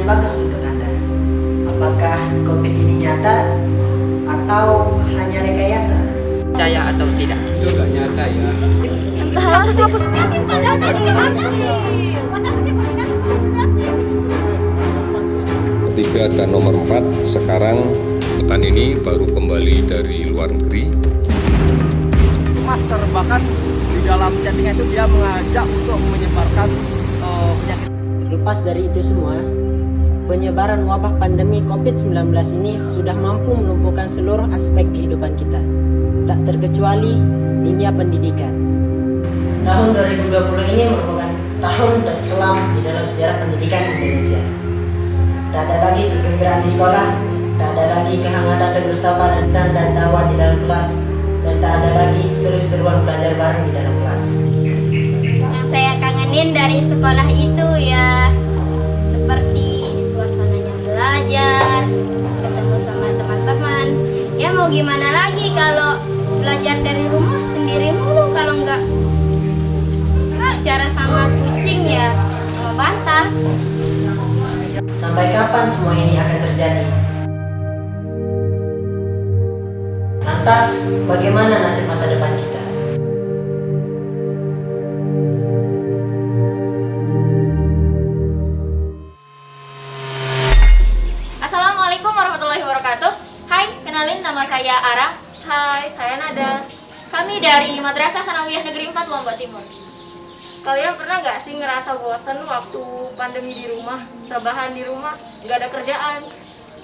bagus untuk Anda. Apakah COVID ini nyata atau hanya rekayasa? Percaya atau tidak? Itu nggak nyata ya. Ketiga dan nomor 4 sekarang pekan ini baru kembali dari luar negeri. Master, bahkan di dalam chattingnya itu dia mengajak untuk menyebarkan penyakit. Terlepas dari itu semua, penyebaran wabah pandemi COVID-19 ini sudah mampu melumpuhkan seluruh aspek kehidupan kita, tak terkecuali dunia pendidikan. Tahun 2020 ini merupakan tahun terkelam di dalam sejarah pendidikan Indonesia. Tak ada lagi kegembiraan di sekolah, tak ada lagi kehangatan dan bersama dan canda tawa di dalam kelas, dan tak ada lagi seru-seruan belajar bareng di dalam kelas. Yang saya kangenin dari sekolah itu ya seperti suasananya belajar, ketemu sama teman-teman. Ya mau gimana lagi kalau belajar dari rumah sendiri mulu, kalau enggak bicara sama kucing ya sama bantal. Sampai kapan semua ini akan terjadi? Lantas, bagaimana nasib masa depan kita? Assalamualaikum warahmatullahi wabarakatuh. Hai, kenalin nama saya Ara. Hai, saya Nada. Kami dari Madrasah Sanawiyah Negeri 4 Lombok Timur. Kalian pernah nggak sih ngerasa bosan waktu pandemi di rumah, rebahan di rumah, nggak ada kerjaan?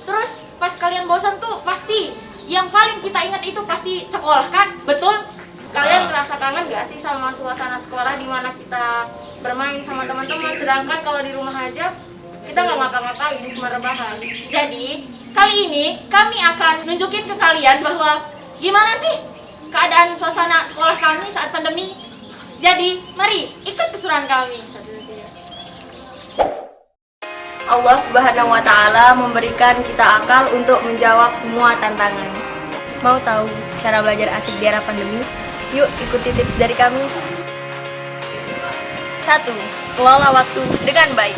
Terus pas kalian bosan tuh pasti yang paling kita ingat itu pasti sekolah kan? Betul? Kalian ngerasa kangen nggak sih sama suasana sekolah di mana kita bermain sama teman-teman, sedangkan kalau di rumah aja kita nggak ngapa-ngapain, cuma rebahan. Jadi, kali ini kami akan nunjukin ke kalian bahwa gimana sih keadaan suasana sekolah kami saat pandemi. Jadi, mari ikut keseruan kami. Allah Subhanahu wa Ta'ala memberikan kita akal untuk menjawab semua tantangan. Mau tahu cara belajar asik di era pandemi? Yuk ikuti tips dari kami. 1. Kelola waktu dengan baik.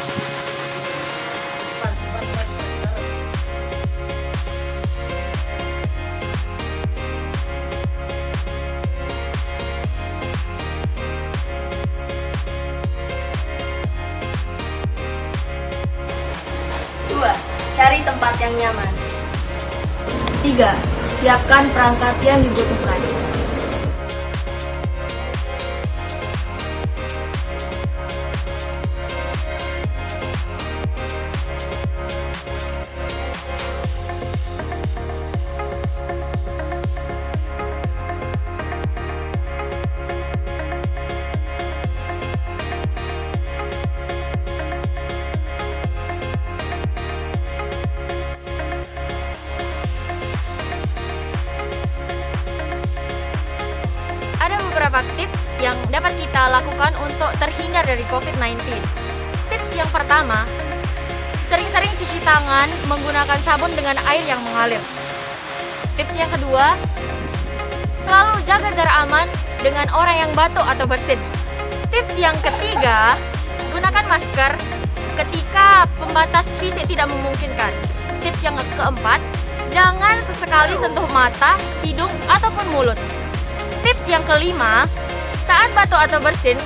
Cari tempat yang nyaman. 3. Siapkan perangkat yang dibutuhkan. Ada beberapa tips yang dapat kita lakukan untuk terhindar dari COVID-19. Tips yang pertama, sering-sering cuci tangan menggunakan sabun dengan air yang mengalir. Tips yang kedua, selalu jaga jarak aman dengan orang yang batuk atau bersin. Tips yang ketiga, gunakan masker ketika pembatas fisik tidak memungkinkan. Tips yang keempat, jangan sesekali sentuh mata, hidung, ataupun mulut. Tips yang kelima, saat batuk atau bersin,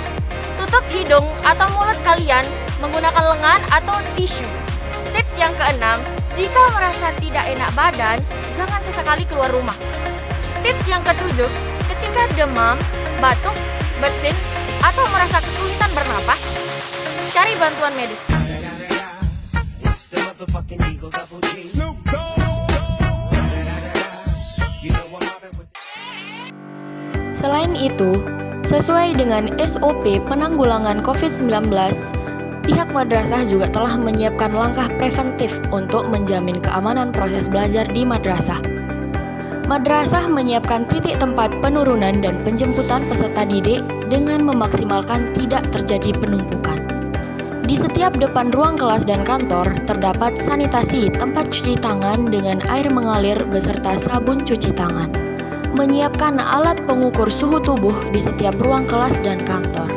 tutup hidung atau mulut kalian menggunakan lengan atau tisu. Tips yang keenam, jika merasa tidak enak badan, jangan sesekali keluar rumah. Tips yang ketujuh, ketika demam, batuk, bersin, atau merasa kesulitan bernapas, cari bantuan medis. Selain itu, sesuai dengan SOP penanggulangan COVID-19, pihak madrasah juga telah menyiapkan langkah preventif untuk menjamin keamanan proses belajar di madrasah. Madrasah menyiapkan titik tempat penurunan dan penjemputan peserta didik dengan memaksimalkan tidak terjadi penumpukan. Di setiap depan ruang kelas dan kantor terdapat sanitasi tempat cuci tangan dengan air mengalir beserta sabun cuci tangan. Menyiapkan alat pengukur suhu tubuh di setiap ruang kelas dan kantor.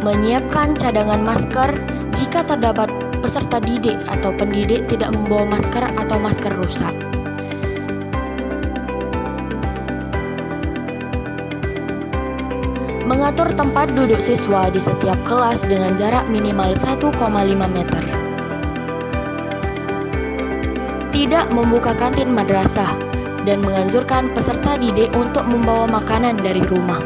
Menyiapkan cadangan masker jika terdapat peserta didik atau pendidik tidak membawa masker atau masker rusak. Mengatur tempat duduk siswa di setiap kelas dengan jarak minimal 1,5 meter. Tidak membuka kantin madrasah dan menganjurkan peserta didik untuk membawa makanan dari rumah.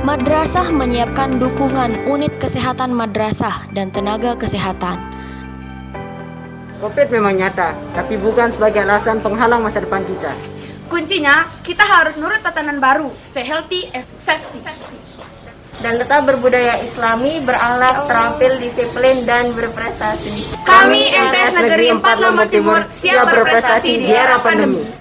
Madrasah menyiapkan dukungan unit kesehatan madrasah dan tenaga kesehatan. COVID memang nyata, tapi bukan sebagai alasan penghalang masa depan kita. Kuncinya, kita harus nurut tatanan baru, stay healthy and safety. Dan tetap berbudaya Islami, berakhlak, terampil, disiplin, dan berprestasi. Kami MTS Negeri 4 Lombok Timur siap berprestasi di era pandemi.